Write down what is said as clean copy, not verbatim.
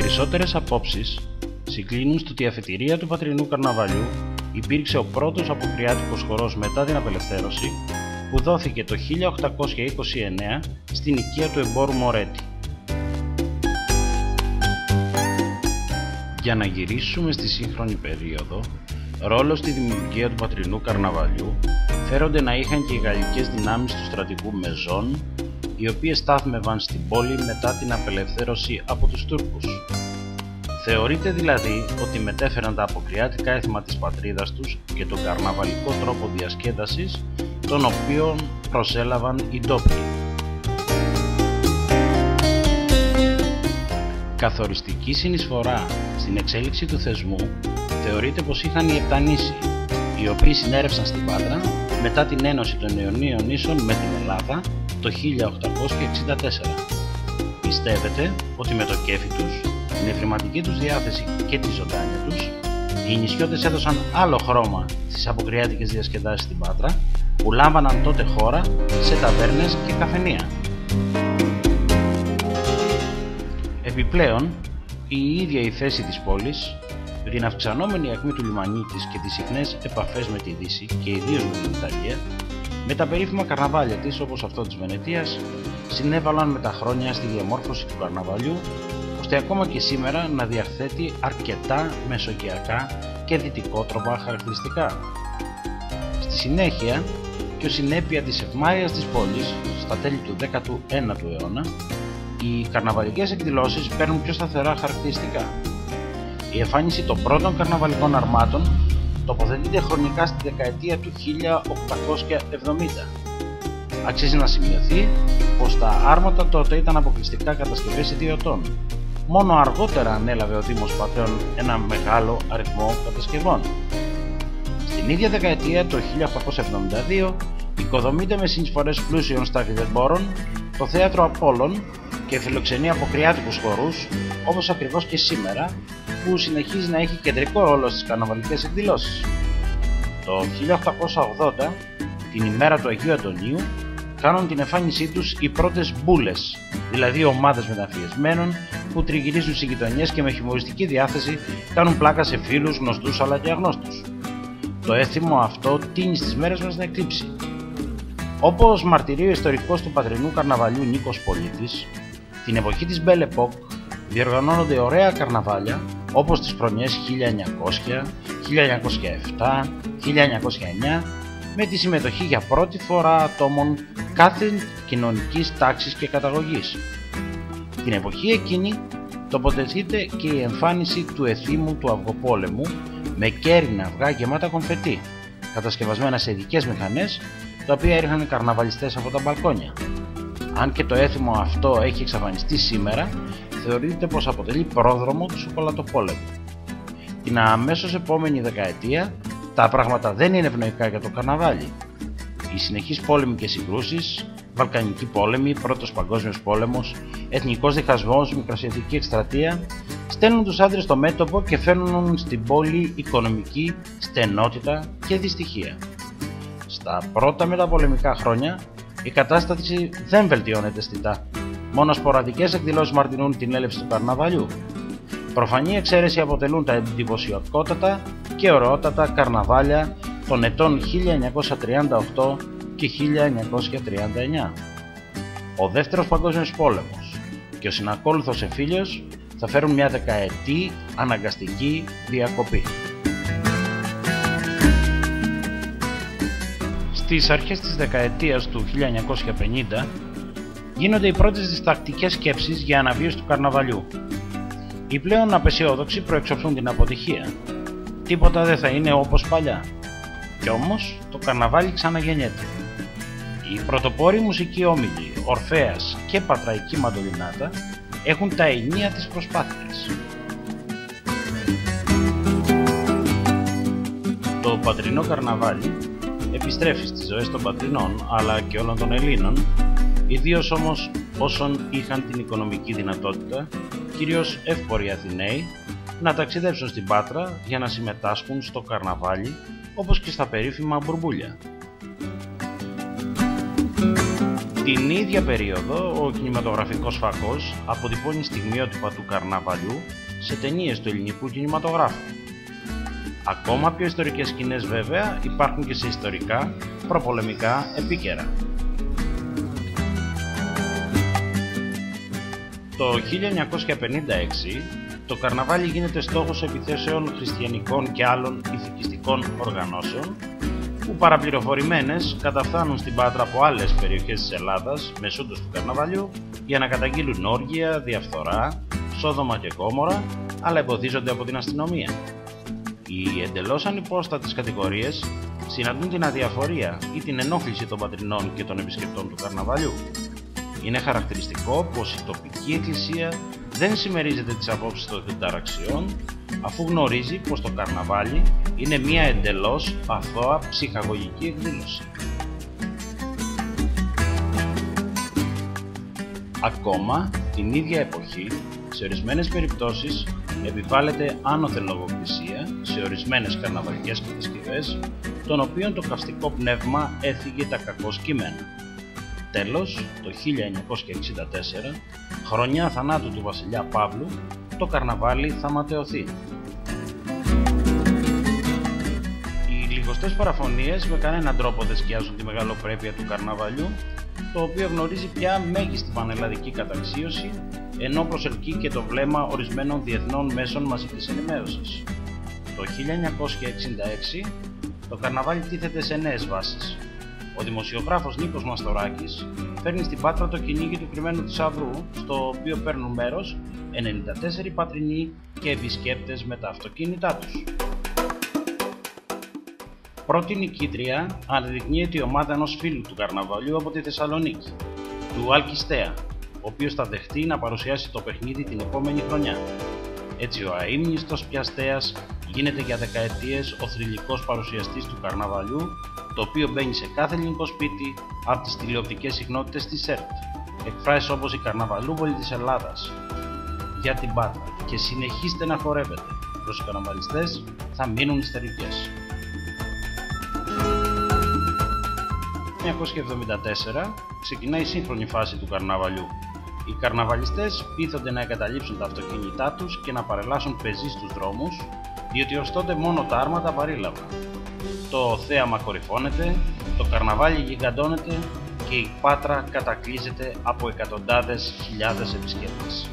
περισσότερες απόψεις συγκλίνουν στο ότι η αφετηρία του Πατρινού Καρναβαλιού υπήρξε ο πρώτος αποκριάτικος χορός μετά την απελευθέρωση που δόθηκε το 1829 στην οικία του εμπόρου Μορέτη. Για να γυρίσουμε στη σύγχρονη περίοδο, ρόλο στη δημιουργία του Πατρινού Καρναβαλιού φέρονται να είχαν και οι γαλλικές δυνάμεις του στρατηγού Μεζόν, οι οποίες στάθμευαν στην πόλη μετά την απελευθέρωση από τους Τούρκους. Θεωρείται δηλαδή ότι μετέφεραν τα αποκριάτικα έθιμα της πατρίδας τους και τον καρναβαλικό τρόπο διασκέδασης, τον οποίο προσέλαβαν οι ντόπιοι. Καθοριστική συνεισφορά στην εξέλιξη του θεσμού θεωρείται πως είχαν οι Επτανήσιοι, οι οποίοι συνέρευσαν στην Πάτρα μετά την ένωση των Ιωνίων Νήσων με την Ελλάδα το 1864. Πιστεύετε ότι με το κέφι τους, την ευρηματική τους διάθεση και τη ζωντάνια τους, οι νησιώτες έδωσαν άλλο χρώμα στις αποκριάτικες διασκεδάσεις στην Πάτρα, που λάμβαναν τότε χώρα σε ταβέρνες και καφενεία. Επιπλέον, η ίδια η θέση της πόλης, με την αυξανόμενη ακμή του λιμανιού της και τις συχνές επαφές με τη Δύση και ιδίως με την Ιταλία, με τα περίφημα καρναβάλια της όπως αυτό της Βενετίας, συνέβαλαν με τα χρόνια στη διαμόρφωση του καρναβαλιού, ώστε ακόμα και σήμερα να διαθέτει αρκετά μεσογειακά και δυτικότροπα χαρακτηριστικά. Στη συνέχεια, και ως συνέπεια της ευμάρειας της πόλης, στα τέλη του 19ου αιώνα, οι καρναβαλικές εκδηλώσεις παίρνουν πιο σταθερά χαρακτηριστικά. Η εμφάνιση των πρώτων καρναβαλικών αρμάτων τοποθετείται χρονικά στη δεκαετία του 1870. Αξίζει να σημειωθεί πως τα άρματα τότε ήταν αποκλειστικά κατασκευές ιδιωτών. Μόνο αργότερα ανέλαβε ο Δήμος Πατρών ένα μεγάλο αριθμό κατασκευών. Στην ίδια δεκαετία, το 1872, οικοδομείται με συνεισφορές πλούσιων στρατιωτεμπόρων το Θέατρο Απόλλων και φιλοξενεί αποκριάτικους χορούς, όπως ακριβώς και σήμερα, που συνεχίζει να έχει κεντρικό ρόλο στις καρναβαλικές εκδηλώσεις. Το 1880, την ημέρα του Αγίου Αντωνίου, κάνουν την εμφάνισή τους οι πρώτες μπούλες, δηλαδή ομάδες μεταμφιεσμένων που τριγυρίζουν στις γειτονιές και με χιουμοριστική διάθεση κάνουν πλάκα σε φίλους, γνωστούς αλλά και αγνώστους. Το έθιμο αυτό τείνει στις μέρες μας να εκλείψει. Όπως μαρτυρεί ο ιστορικός του Πατρινού Καρναβαλιού Νίκος Πολίτης, την εποχή της Belle Époque διοργανώνονται ωραία καρναβάλια όπως τις χρονιές 1900, 1907, 1909, με τη συμμετοχή για πρώτη φορά ατόμων κάθε κοινωνικής τάξης και καταγωγής. Την εποχή εκείνη τοποθετείται και η εμφάνιση του εθήμου του αυγοπόλεμου με κέρυνα αυγά γεμάτα κομφετί, κατασκευασμένα σε ειδικές μηχανές, τα οποία έριχναν οι καρναβαλιστές από τα μπαλκόνια. Αν και το έθιμο αυτό έχει εξαφανιστεί σήμερα, θεωρείται πως αποτελεί πρόδρομο του σοκολατοπόλεμου. Την αμέσως επόμενη δεκαετία, τα πράγματα δεν είναι ευνοϊκά για το καρναβάλι. Οι συνεχείς πόλεμοι και συγκρούσεις, Βαλκανική πόλεμη, Πρώτος Παγκόσμιος Πόλεμος, εθνικός διχασμός, μικρασιατική εκστρατεία, στέλνουν τους άντρες στο μέτωπο και φέρνουν στην πόλη οικονομική στενότητα και δυστυχία. Στα πρώτα μεταπολεμικά χρόνια, η κατάσταση δεν βελτιώνεται αισθητά. Μόνο σποραδικές εκδηλώσεις μαρτυρούν την έλευση του καρναβαλιού. Προφανή εξαίρεση αποτελούν τα εντυπωσιακότατα και ωραιότατα καρναβάλια των ετών 1938 και 1939. Ο Δεύτερος Παγκόσμιος Πόλεμος και ο συνακόλουθος εμφύλιος θα φέρουν μια δεκαετή αναγκαστική διακοπή. Στις αρχές της δεκαετίας του 1950 γίνονται οι πρώτες διστακτικές σκέψεις για αναβίωση του καρναβαλιού. Οι πλέον απεσιόδοξοι προεξοφλούν την αποτυχία. Τίποτα δεν θα είναι όπως παλιά. Κι όμως το καρναβάλι ξαναγεννιέται. Οι πρωτοπόροι μουσικοί όμιλοι, Ορφέας και Πατραϊκή Μαντολινάτα έχουν τα ενία της προσπάθειας. Το πατρινό καρναβάλι επιστρέφει στις ζωές των πατρινών αλλά και όλων των Ελλήνων, ιδίως όμως όσων είχαν την οικονομική δυνατότητα, κυρίως εύποροι Αθηναίοι, να ταξιδέψουν στην Πάτρα για να συμμετάσχουν στο καρναβάλι, όπως και στα περίφημα μπουρμπούλια. Την ίδια περίοδο, ο κινηματογραφικός φακός αποτυπώνει στιγμιότυπα του καρναβαλιού σε ταινίες του ελληνικού κινηματογράφου. Ακόμα πιο ιστορικές σκηνές βέβαια υπάρχουν και σε ιστορικά, προπολεμικά επίκαιρα. Το 1956 το καρναβάλι γίνεται στόχος επιθέσεων χριστιανικών και άλλων ηθικιστικών οργανώσεων που παραπληροφορημένες καταφθάνουν στην Πάτρα από άλλες περιοχές της Ελλάδας μεσούτως του καρναβαλιού για να καταγγείλουν όργια, διαφθορά, Σόδομα και Γόμορα, αλλά εμποδίζονται από την αστυνομία. Οι εντελώς ανυπόστατες κατηγορίες συναντούν την αδιαφορία ή την ενόχληση των πατρινών και των επισκεπτών του καρναβαλιού. Είναι χαρακτηριστικό πως η τοπική εκκλησία δεν συμμερίζεται τις απόψεις των ταραξιών, αφού γνωρίζει πως το καρναβάλι είναι μια εντελώς αθώα ψυχαγωγική εκδήλωση. Ακόμα την ίδια εποχή, σε ορισμένες περιπτώσεις, επιβάλλεται άνωθεν λογοκρισία σε ορισμένες καρναβαλικές κατασκευές, των οποίων το καυστικό πνεύμα έφυγε τα κακώς κείμενα. Τέλος, το 1964, χρονιά θανάτου του βασιλιά Παύλου, το καρναβάλι θα ματαιωθεί. Οι λιγοστές παραφωνίες με κανέναν τρόπο δεν σκιάζουν τη μεγαλοπρέπεια του καρναβαλιού, το οποίο γνωρίζει πια μέγιστη πανελλαδική καταξίωση, ενώ προσελκύει και το βλέμμα ορισμένων διεθνών μέσων μαζικής ενημέρωσης. Το 1966 το καρναβάλι τίθεται σε νέες βάσεις. Ο δημοσιογράφος Νίκος Μαστοράκης φέρνει στην Πάτρα το κυνήγι του κρυμμένου θησαυρού, στο οποίο παίρνουν μέρος 94 πατρινοί και επισκέπτες με τα αυτοκίνητά τους. Πρώτη νικήτρια αναδεικνύεται η ομάδα ενός φίλου του καρναβαλιού από τη Θεσσαλονίκη, του Άλκη Στέα, ο οποίος θα δεχτεί να παρουσιάσει το παιχνίδι την επόμενη χρονιά. Έτσι ο αείμνηστος πια Στέας γίνεται για δεκαετίες ο θρυλικός παρουσιαστής του καρναβαλιού, το οποίο μπαίνει σε κάθε ελληνικό σπίτι από τις τηλεοπτικές συχνότητες της ΕΡΤ. Εκφράσεις όπως η Καρναβαλούπολη της Ελλάδας, για την Πάτρα και συνεχίστε να χορεύετε, προς τους καρναβαλιστές θα μείνουν ιστερικές. Το 1974 ξεκινάει η σύγχρονη φάση του καρναβαλιού. Οι καρναβαλιστές πείθονται να εγκαταλείψουν τα αυτοκίνητά τους και να παρελάσουν πεζοί στους δρόμους, διότι ως τότε μόνο τα άρματα παρήλαβαν. Το θέαμα κορυφώνεται, το καρναβάλι γιγαντώνεται και η Πάτρα κατακλείζεται από εκατοντάδες χιλιάδες επισκέπτες.